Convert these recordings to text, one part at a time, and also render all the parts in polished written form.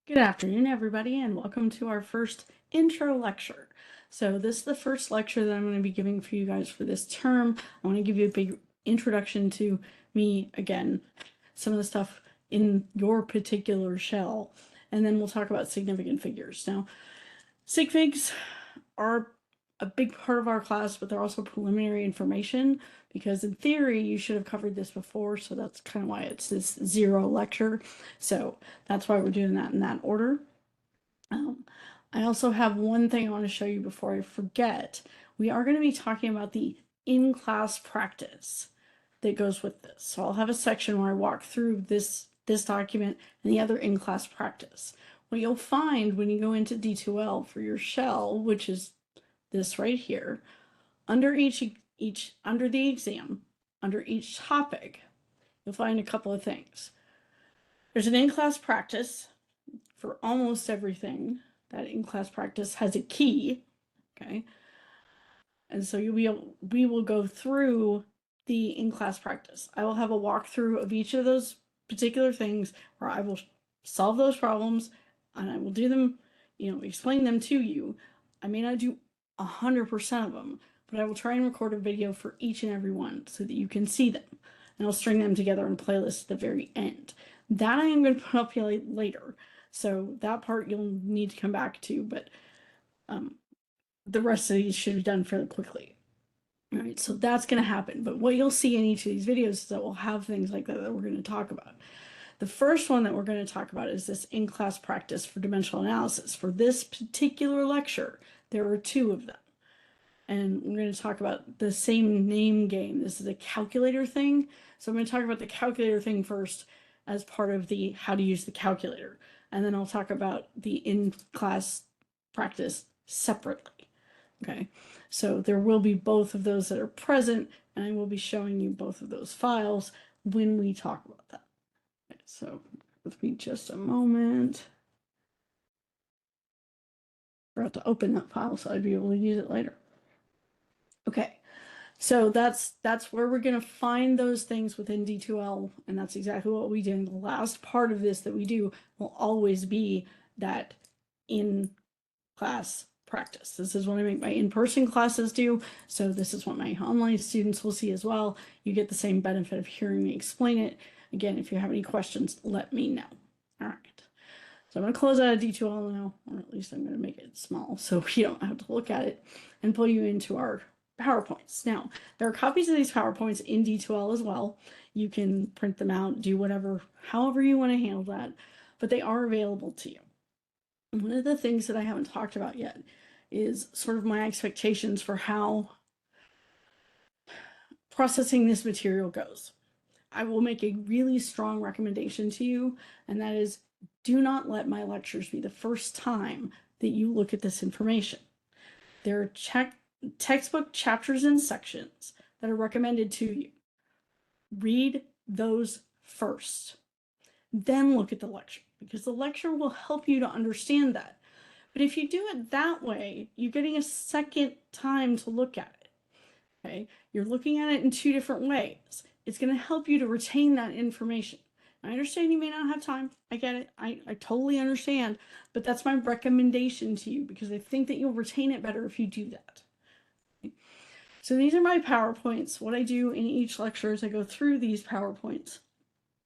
Good afternoon, everybody, and welcome to our first intro lecture. So this is the first lecture that I'm going to be giving for you guys for this term. I want to give you a big introduction to me again, some of the stuff in your particular shell, and then we'll talk about significant figures. Now, sig figs are a big part of our class, but they're also preliminary information because in theory you should have covered this before, so that's kind of why it's this 0 lecture. So that's why we're doing that in that order. I also have one thing I want to show you before I forget. We are going to be talking about the in-class practice that goes with this. So I'll have a section where I walk through this document and the other in-class practice. What you'll find when you go into D2L for your shell, which is this right here, under under the exam, under each topic, you'll find a couple of things. There's an in-class practice for almost everything. That in-class practice has a key, okay? And so we will go through the in-class practice. I will have a walkthrough of each of those particular things where I will solve those problems and I will do them, explain them to you. I may not do 100% of them, but I will try and record a video for each and every one so that you can see them. And I'll string them together in playlists at the very end. That I am going to put up later. So that part you'll need to come back to, but the rest of these should be done fairly quickly. All right, so that's going to happen. But what you'll see in each of these videos is that we'll have things like that we're going to talk about. The first one that we're going to talk about is this in-class practice for dimensional analysis. For this particular lecture, there are 2 of them. And we're going to talk about the same name game. This is a calculator thing. So I'm going to talk about the calculator thing first as part of the how to use the calculator. And then I'll talk about the in-class practice separately. Okay, so there will be both of those that are present, and I will be showing you both of those files when we talk about that. Okay, so with me just a moment. Forgot to open that file so I'd be able to use it later. Okay, so that's where we're going to find those things within D2L, and that's exactly what we did. The last part of this that we do will always be that in-class practice. This is what I make my in-person classes do, so this is what my online students will see as well. You get the same benefit of hearing me explain it. Again, if you have any questions, let me know. All right. So I'm going to close out of D2L now, or at least I'm going to make it small so you don't have to look at it, and pull you into our PowerPoints. Now, there are copies of these PowerPoints in D2L as well. You can print them out, do whatever, however you want to handle that, but they are available to you. One of the things that I haven't talked about yet is sort of my expectations for how processing this material goes. I will make a really strong recommendation to you, and that is do not let my lectures be the first time that you look at this information. There are textbook chapters and sections that are recommended to you. Read those first, then look at the lecture, because the lecture will help you to understand that. But if you do it that way, you're getting a second time to look at it. Okay, you're looking at it in 2 different ways. It's going to help you to retain that information. I understand you may not have time. I get it. I totally understand. But that's my recommendation to you because I think that you'll retain it better if you do that. Okay. So these are my PowerPoints. What I do in each lecture is I go through these PowerPoints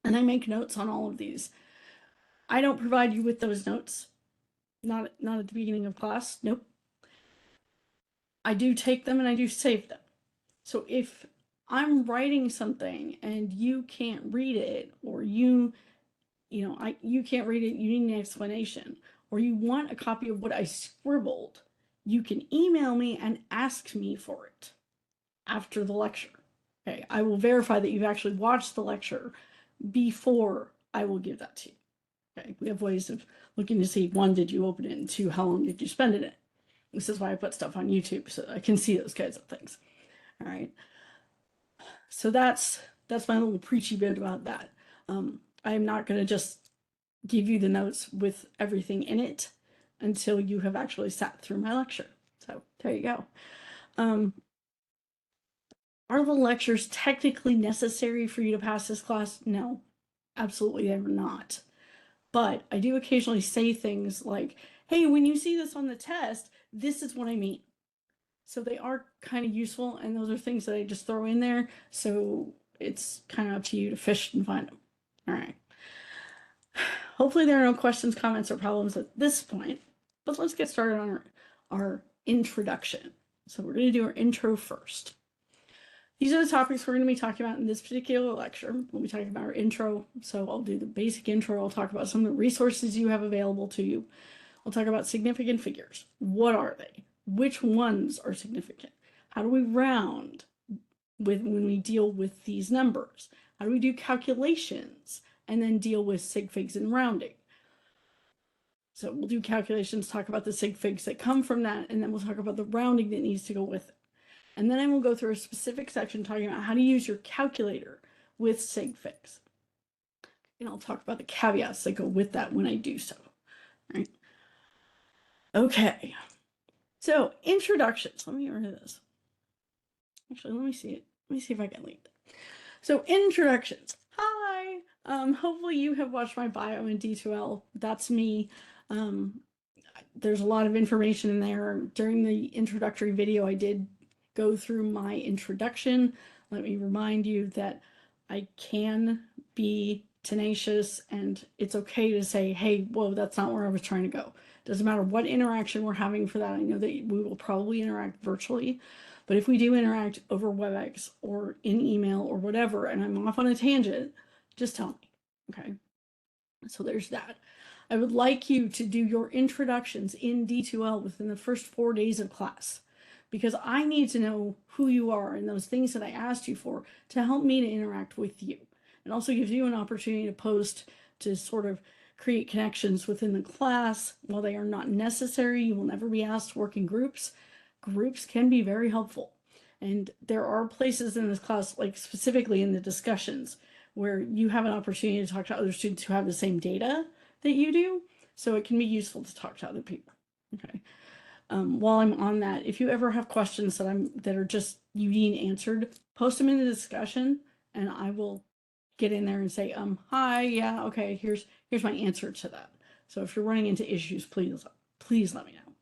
and I make notes on all of these. I don't provide you with those notes. Not at the beginning of class. Nope. I do take them and I do save them. So if I'm writing something and you can't read it, or you can't read it, you need an explanation, or you want a copy of what I scribbled, you can email me and ask me for it after the lecture. Okay, I will verify that you've actually watched the lecture before I will give that to you. Okay, we have ways of looking to see, 1, did you open it, and 2, how long did you spend in it? This is why I put stuff on YouTube, so I can see those kinds of things. All right. So that's my little preachy bit about that. I am not going to just give you the notes with everything in it until you have actually sat through my lecture. So there you go. Are the lectures technically necessary for you to pass this class? No, absolutely they're not. But I do occasionally say things like, hey, when you see this on the test, this is what I mean. So they are kind of useful, and those are things that I just throw in there. So it's kind of up to you to fish and find them. All right. Hopefully there are no questions, comments, or problems at this point, but let's get started on our introduction. So we're going to do our intro first. These are the topics we're going to be talking about in this particular lecture. We'll be talking about our intro. So I'll do the basic intro. I'll talk about some of the resources you have available to you. I'll talk about significant figures. What are they? Which ones are significant? How do we round when we deal with these numbers? How do we do calculations and then deal with sig figs and rounding? So we'll do calculations, talk about the sig figs that come from that, and then we'll talk about the rounding that needs to go with it. And then I will go through a specific section talking about how to use your calculator with sig figs. And I'll talk about the caveats that go with that when I do so. All right. Okay. So introductions. Let me get rid of this. Actually, let me see it. Let me see if I can leave it. So introductions. Hi. Hopefully you have watched my bio in D2L. That's me. There's a lot of information in there. During the introductory video, I did go through my introduction. Let me remind you that I can be tenacious, and it's okay to say, hey, whoa, that's not where I was trying to go. Doesn't matter what interaction we're having for that. I know that we will probably interact virtually, but if we do interact over WebEx or in email or whatever, and I'm off on a tangent, just tell me, okay? So there's that. I would like you to do your introductions in D2L within the first 4 days of class, because I need to know who you are and those things that I asked you for to help me to interact with you. It also gives you an opportunity to post, to sort of create connections within the class. While they are not necessary, you will never be asked to work in groups. Groups can be very helpful. And there are places in this class, like specifically in the discussions, where you have an opportunity to talk to other students who have the same data that you do. So it can be useful to talk to other people. Okay. While I'm on that, if you ever have questions that are just you need answered, post them in the discussion, and I will get in there and say, hi, yeah, okay, here's my answer to that. So if you're running into issues, please let me know.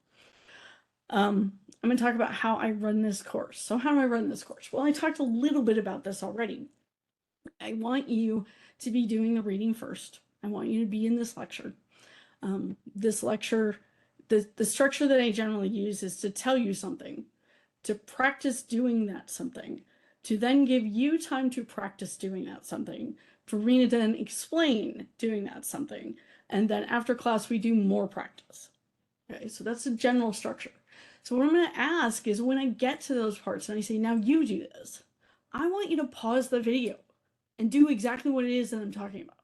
I'm going to talk about how I run this course. So how do I run this course? Well, I talked a little bit about this already. I want you to be doing the reading first. I want you to be in this lecture. This lecture, the structure that I generally use is to tell you something, to practice doing that something, to then give you time to practice doing that something, for me to then explain doing that something, and then after class we do more practice. Okay, so that's the general structure. So what I'm going to ask is, when I get to those parts and I say, now you do this, I want you to pause the video and do exactly what it is that I'm talking about.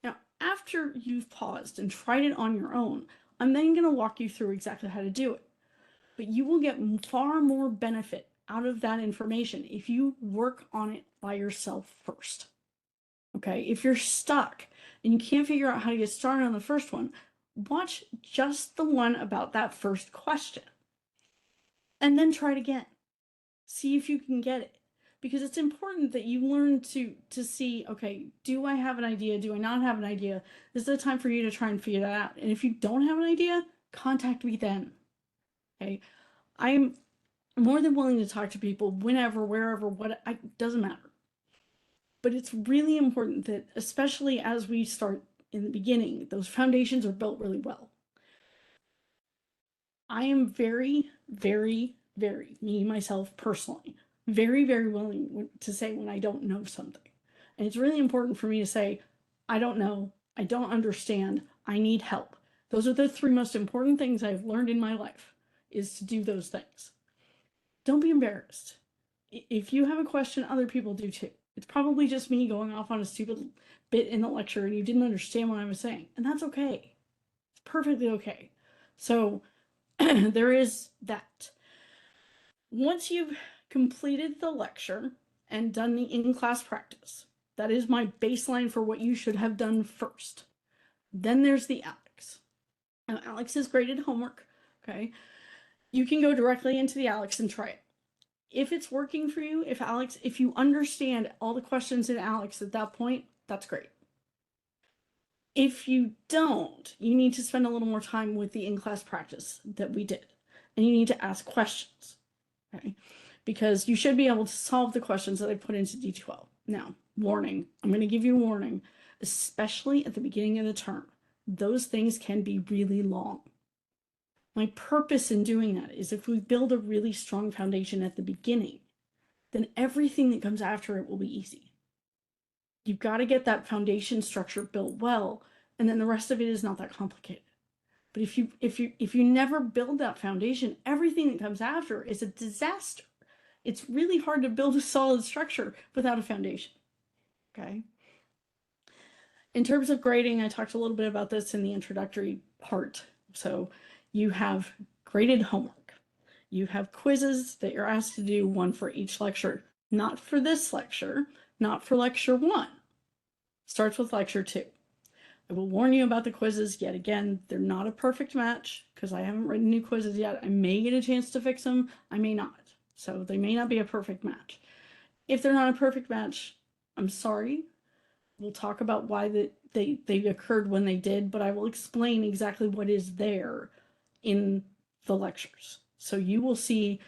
Now, after you've paused and tried it on your own, I'm then going to walk you through exactly how to do it. But you will get far more benefit out of that information if you work on it by yourself first. Okay, if you're stuck and you can't figure out how to get started on the first one, watch just the one about that first question. And then try it again. See if you can get it. Because it's important that you learn to see, okay, do I have an idea? Do I not have an idea? This is the time for you to try and figure that out. And if you don't have an idea, contact me then. Okay, I am more than willing to talk to people whenever, wherever, what, doesn't matter. But it's really important that, especially as we start in the beginning, those foundations are built really well. I am very, very, very, me, myself, personally, very, very willing to say when I don't know something. And it's really important for me to say, I don't know, I don't understand, I need help. Those are the 3 most important things I've learned in my life, is to do those things. Don't be embarrassed. If you have a question, other people do too. It's probably just me going off on a stupid bit in the lecture and you didn't understand what I was saying. And that's okay. It's perfectly okay. So there is that. Once you've completed the lecture and done the in-class practice, that is my baseline for what you should have done first. Then there's the ALEKS. Now, ALEKS is graded homework, okay? You can go directly into the ALEKS and try it. If it's working for you, if you understand all the questions in ALEKS at that point, that's great. If you don't, you need to spend a little more time with the in-class practice that we did. And you need to ask questions, okay? Because you should be able to solve the questions that I put into D2L. Now, warning, I'm going to give you a warning, especially at the beginning of the term. Those things can be really long. My purpose in doing that is if we build a really strong foundation at the beginning, then everything that comes after it will be easy. You've got to get that foundation structure built well, and then the rest of it is not that complicated. But if you never build that foundation, everything that comes after is a disaster. It's really hard to build a solid structure without a foundation. Okay. In terms of grading, I talked a little bit about this in the introductory part. So you have graded homework. You have quizzes that you're asked to do, one for each lecture. Not for this lecture, not for lecture 1. Starts with lecture 2. I will warn you about the quizzes yet again. They're not a perfect match because I haven't written new quizzes yet. I may get a chance to fix them. I may not. So they may not be a perfect match. If they're not a perfect match, I'm sorry. We'll talk about why they occurred when they did, but I will explain exactly what is there in the lectures. So you will see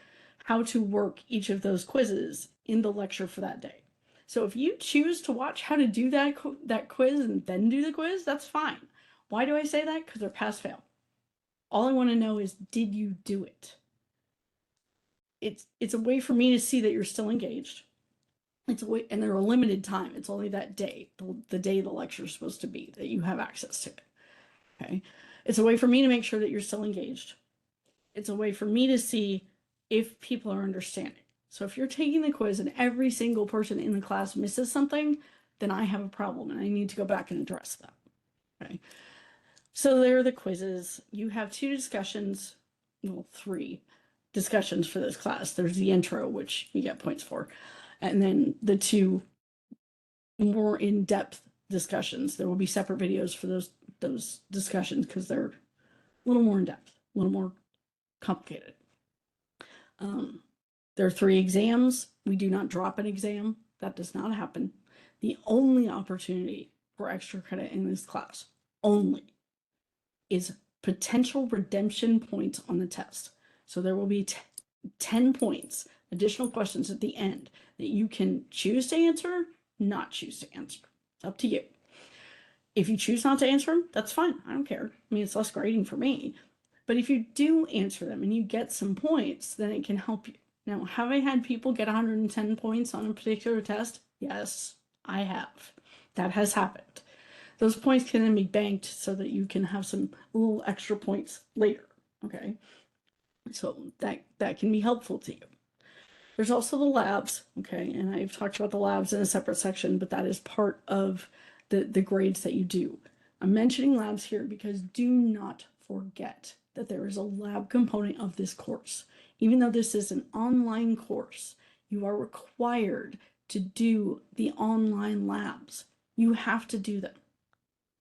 how to work each of those quizzes in the lecture for that day. So if you choose to watch how to do that quiz and then do the quiz, that's fine. Why do I say that? Because they're pass fail. All I want to know is, did you do it? It's a way for me to see that you're still engaged. It's a way, and they're a limited time. It's only that day, the day the lecture is supposed to be, that you have access to it. Okay. It's a way for me to make sure that you're still engaged. It's a way for me to see if people are understanding. So if you're taking the quiz and every single person in the class misses something, then I have a problem and I need to go back and address that. Okay. So there are the quizzes. You have 2 discussions, well, 3 discussions for this class. There's the intro, which you get points for, and then the 2 more in-depth discussions. There will be separate videos for those discussions because they're a little more in-depth, a little more complicated. There are 3 exams. We do not drop an exam. That does not happen. The only opportunity for extra credit in this class only is potential redemption points on the test. So there will be 10 points, additional questions at the end that you can choose to answer, not choose to answer. It's up to you. If you choose not to answer them, that's fine. I don't care. I mean, it's less grading for me. But if you do answer them and you get some points, then it can help you. Now, have I had people get 110 points on a particular test? Yes, I have. That has happened. Those points can then be banked so that you can have some little extra points later. Okay. So that can be helpful to you. There's also the labs, okay, and I've talked about the labs in a separate section, but that is part of the grades that you do. I'm mentioning labs here because do not forget that there is a lab component of this course. Even though this is an online course, you are required to do the online labs. You have to do them.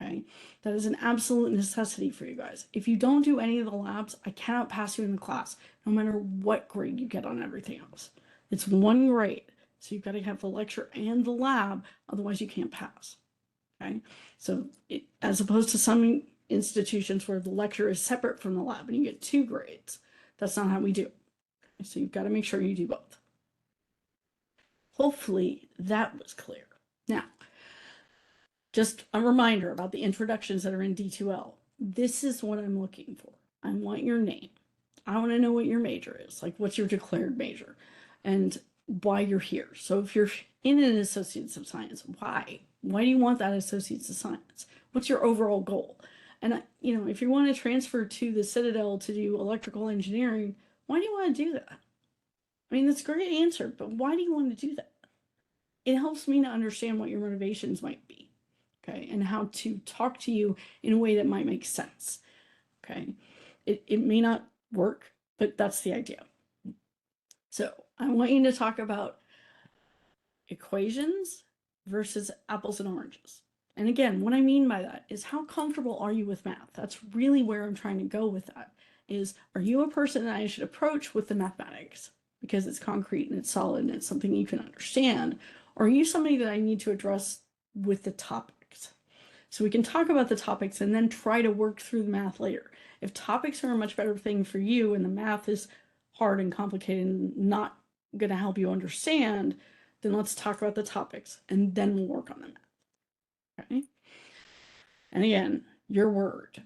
Okay, that is an absolute necessity for you guys. If you don't do any of the labs, I cannot pass you in the class, no matter what grade you get on everything else. It's 1 grade, so you've got to have the lecture and the lab, otherwise you can't pass. Okay, so as opposed to some institutions where the lecture is separate from the lab and you get 2 grades, that's not how we do it. So you've got to make sure you do both. Hopefully that was clear. Now, just a reminder about the introductions that are in D2L. This is what I'm looking for. I want your name. I want to know what your major is, like what's your declared major and why you're here. So if you're in an Associates of Science, why? Why do you want that Associates of Science? What's your overall goal? And, you know, if you want to transfer to the Citadel to do electrical engineering, why do you want to do that? I mean, that's a great answer, but why do you want to do that? It helps me to understand what your motivations might be. Okay, and how to talk to you in a way that might make sense. Okay, it may not work, but that's the idea. So I want you to talk about equations versus apples and oranges. And again, what I mean by that is how comfortable are you with math? That's really where I'm trying to go with that. Is, are you a person that I should approach with the mathematics because it's concrete and it's solid and it's something you can understand? Or are you somebody that I need to address with the topics? So we can talk about the topics and then try to work through the math later. If topics are a much better thing for you and the math is hard and complicated and not going to help you understand, then let's talk about the topics and then we'll work on the math. Okay? And again, your word.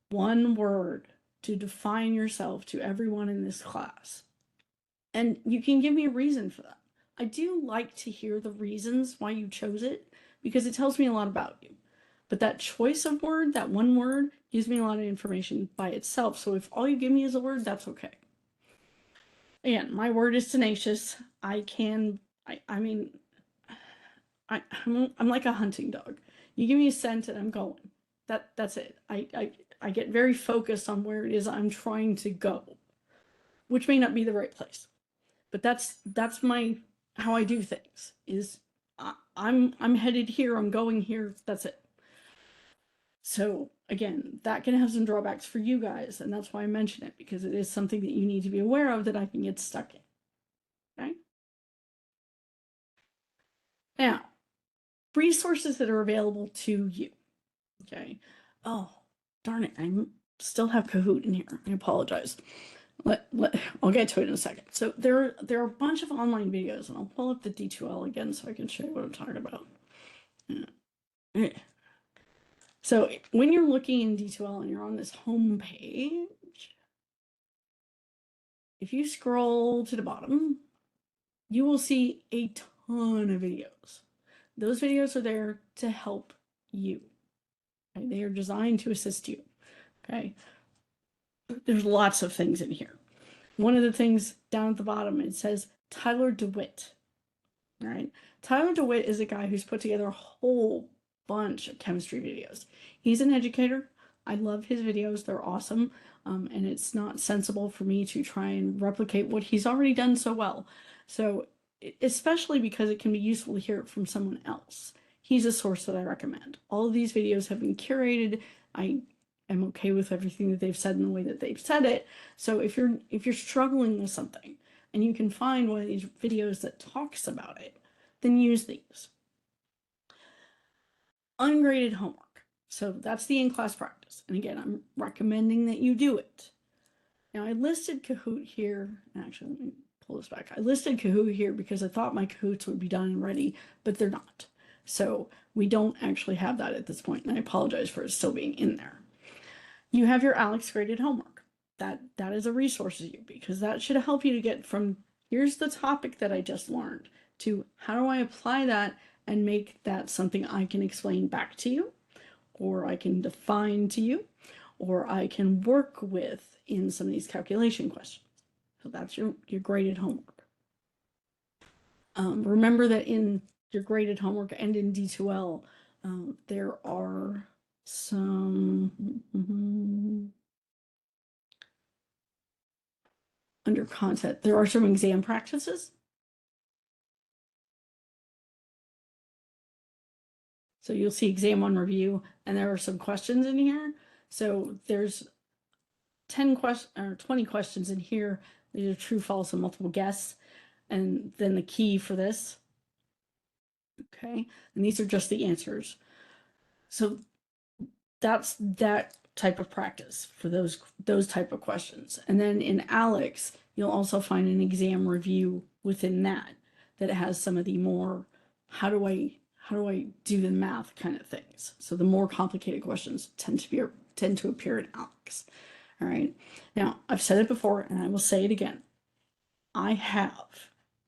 One word to define yourself to everyone in this class. And you can give me a reason for that. I do like to hear the reasons why you chose it because it tells me a lot about you. But that choice of word, that one word, gives me a lot of information by itself. So if all you give me is a word, that's okay. Again, my word is tenacious. I'm like a hunting dog. You give me a scent and I'm going. That's it. I get very focused on where it is I'm trying to go, which may not be the right place. But that's my how I do things. Is I'm headed here, I'm going here, that's it. So again, that can have some drawbacks for you guys, and that's why I mention it, because it is something that you need to be aware of that I can get stuck in. Okay? Now, resources that are available to you. Okay. Oh, darn it. I still have Kahoot in here. I apologize. I'll get to it in a second. So there are a bunch of online videos, and I'll pull up the D2L again so I can show you what I'm talking about. Yeah. So when you're looking in D2L and you're on this home page, if you scroll to the bottom, you will see a ton of videos. Those videos are there to help you. Okay? They are designed to assist you. Okay. There's lots of things in here. One of the things down at the bottom, it says Tyler DeWitt. All right. Tyler DeWitt is a guy who's put together a whole bunch of chemistry videos. He's an educator. I love his videos. They're awesome. And it's not sensible for me to try and replicate what he's already done so well. So, especially because it can be useful to hear it from someone else. He's a source that I recommend. All of these videos have been curated. I am okay with everything that they've said in the way that they've said it. So if you're struggling with something and you can find one of these videos that talks about it, then use these. Ungraded homework. So that's the in-class practice. And again, I'm recommending that you do it. Now I listed Kahoot here. Actually, let me pull this back. I listed Kahoot here because I thought my Kahoots would be done and ready, but they're not. So we don't actually have that at this point, and I apologize for it still being in there. You have your ALEKS graded homework. That is a resource to you because that should help you to get from here's the topic that I just learned to how do I apply that and make that something I can explain back to you, or I can define to you, or I can work with in some of these calculation questions. So that's your graded homework. Remember that in your graded homework and in D2L, there are some under content, there are some exam practices. So you'll see exam on review, and there are some questions in here. So there's 10 questions or 20 questions in here. These are true, false, and multiple guess. And then the key for this. Okay. And these are just the answers. So that's that type of practice for those type of questions. And then in ALEKS, you'll also find an exam review within that has some of the more how do I do the math kind of things. So the more complicated questions tend to appear in ALEKS. All right. Now, I've said it before and I will say it again. I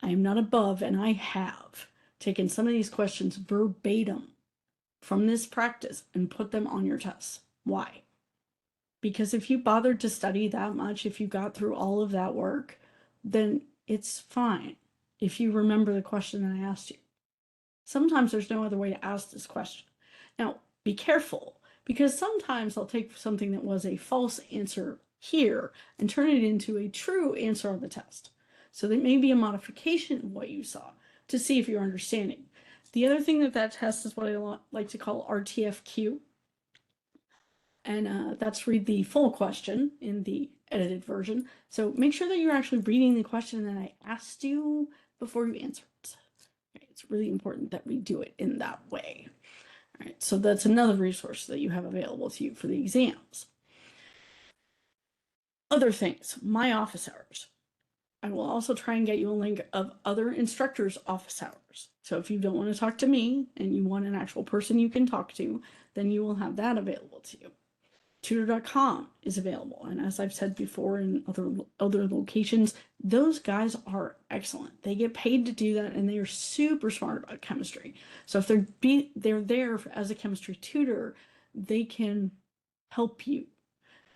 am not above, and I have taken some of these questions verbatim from this practice and put them on your tests. Why? Because if you bothered to study that much, if you got through all of that work, then it's fine if you remember the question that I asked you. Sometimes there's no other way to ask this question. Now, be careful, because sometimes I'll take something that was a false answer here and turn it into a true answer on the test. So there may be a modification of what you saw to see if you're understanding. The other thing that test is what I like to call RTFQ. And that's read the full question in the edited version. So make sure that you're actually reading the question that I asked you before you answer it. Okay, it's really important that we do it in that way. All right, so that's another resource that you have available to you for the exams. Other things, my office hours. I will also try and get you a link of other instructors' office hours. So if you don't want to talk to me and you want an actual person you can talk to, then you will have that available to you. Tutor.com is available. And as I've said before in other locations, those guys are excellent. They get paid to do that and they are super smart about chemistry. So if they're there as a chemistry tutor, they can help you.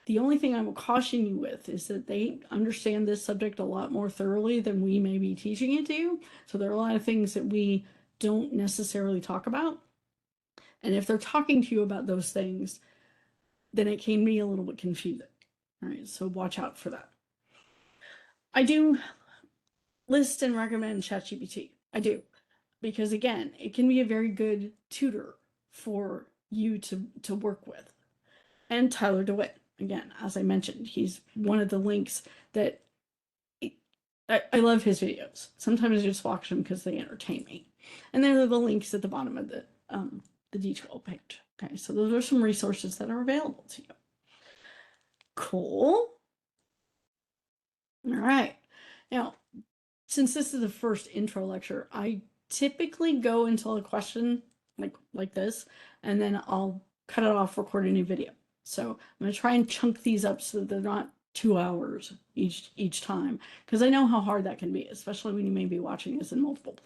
The only thing I will caution you with is that they understand this subject a lot more thoroughly than we may be teaching it to you. So there are a lot of things that we don't necessarily talk about. And if they're talking to you about those things, then it can be a little bit confusing. All right, so watch out for that. I do list and recommend ChatGPT. I do. Because again, it can be a very good tutor for you to work with. And Tyler DeWitt, again, as I mentioned, he's one of the links that I love his videos. Sometimes I just watch them because they entertain me. And there are the links at the bottom of the D12 page. Okay, so those are some resources that are available to you. Cool. All right. Now, since this is the first intro lecture, I typically go until a question like this, and then I'll cut it off, record a new video. So I'm going to try and chunk these up so that they're not 2 hours each time, because I know how hard that can be, especially when you may be watching this in multiple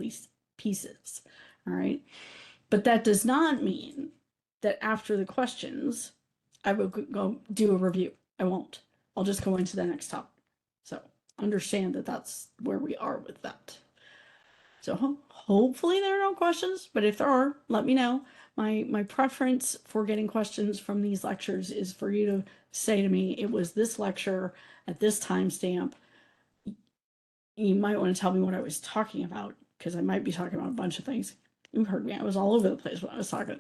pieces. All right. But that does not mean that after the questions, I will go do a review. I won't. I'll just go into the next topic. So understand that that's where we are with that. So hopefully there are no questions, but if there are, let me know. My preference for getting questions from these lectures is for you to say to me, it was this lecture at this timestamp. You might want to tell me what I was talking about, because I might be talking about a bunch of things. You heard me. I was all over the place when I was talking.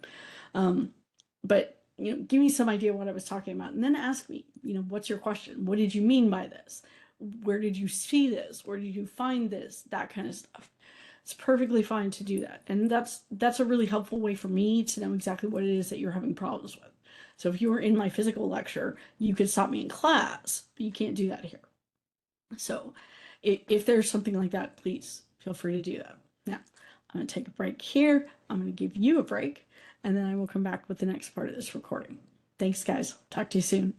But give me some idea what I was talking about, and then ask me, what's your question? What did you mean by this? Where did you see this? Where did you find this? That kind of stuff. It's perfectly fine to do that. And that's a really helpful way for me to know exactly what it is that you're having problems with. So if you were in my physical lecture, you could stop me in class, but you can't do that here. So if there's something like that, please feel free to do that. Now, I'm going to take a break here. I'm going to give you a break, and then I will come back with the next part of this recording. Thanks, guys. Talk to you soon.